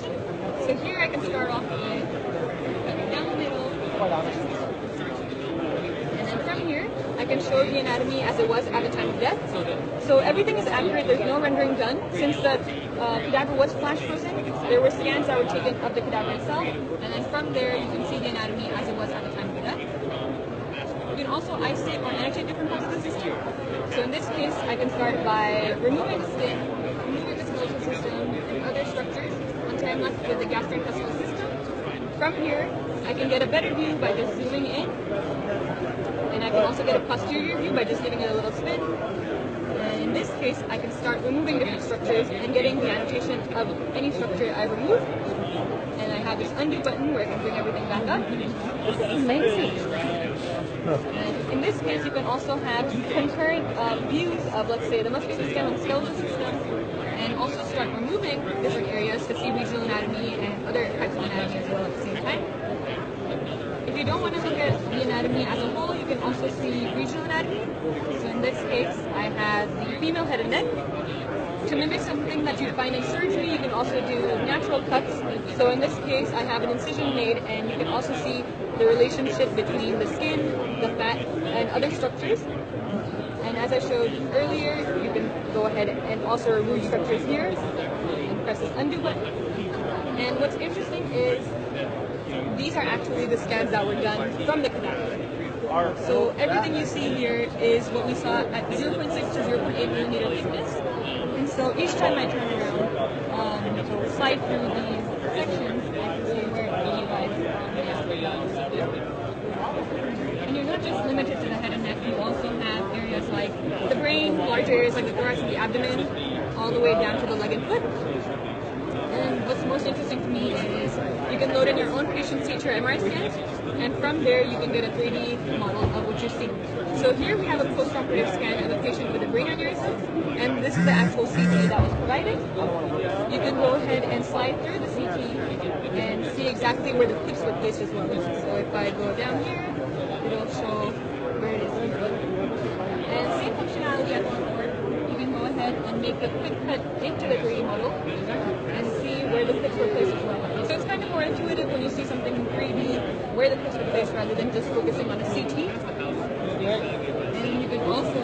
section. So here I can start off with down the middle. And then from here, I can show the anatomy as it was at the time of death. So everything is accurate, there's no rendering done. Since the cadaver was flash frozen, there were scans that were taken of the cadaver itself. And then from there, you can see the anatomy as it was at the time of death. You can also isolate or annotate different parts of the system. So in this case, I can start by removing the skin, removing the skeletal system, and other structures until I'm left with the gastrointestinal system. From here, I can get a better view by just zooming in. And I can also get a posterior view by just giving it a little spin. And in this case, I can start removing different structures and getting the annotation of any structure I remove. And I have this undo button where I can bring everything back up. This is amazing. And in this case, you can also have concurrent views of, let's say, the muscular system and skeletal system, and also start removing different areas to see regional anatomy and other types of anatomy as well at the same time. If you don't want to look at the anatomy as a whole, you can also see regional anatomy. So in this case, I have the female head and neck. To mimic something that you'd find in surgery, you can also do natural cuts. So in this case, I have an incision made, and you can also see the relationship between the skin, the fat, and other structures. And as I showed earlier, you can go ahead and also remove structures here and press this undo button. And what's interesting is these are actually the scans that were done from the cadaver. So everything you see here is what we saw at 0.6 to 0.8 millimeter thickness. And so each time I turn around, slide through these sections, I can see where it really lies on the And you're not just limited to the head and neck, you also have areas like the brain, larger areas like the thorax and the abdomen, all the way down to the leg and foot. And what's most interesting to me is you can load in your own patient's CT or MRI scans, and from there you can get a 3D model of what you're seeing. So here we have a post-operative scan of a patient with a brain aneurysm, and this is the actual CT that was provided. You can go ahead and slide through the CT and see exactly where the clips were placed as well. So if I go down here, it'll show where it is here. And same functionality as before. You can go ahead and make a quick cut into the 3D model and see where the clips were placed as well. So it's kind of more intuitive when you see something in 3D, where the clips were placed rather than just focusing on a CT. And you can also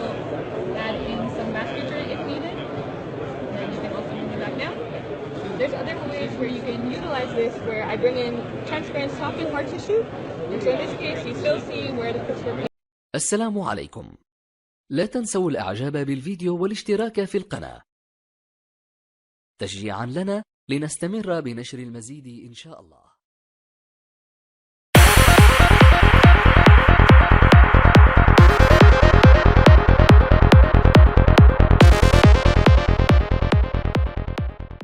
add in some vasculature if needed. And you can also move it back down. There's other ways where you can utilize this where I bring in transparent soft and hard tissue. And so in this case, you still see where the clips were placed. السلام عليكم. لا تنسوا الإعجاب بالفيديو والاشتراك في القناة تشجيعا لنا لنستمر بنشر المزيد إن شاء الله.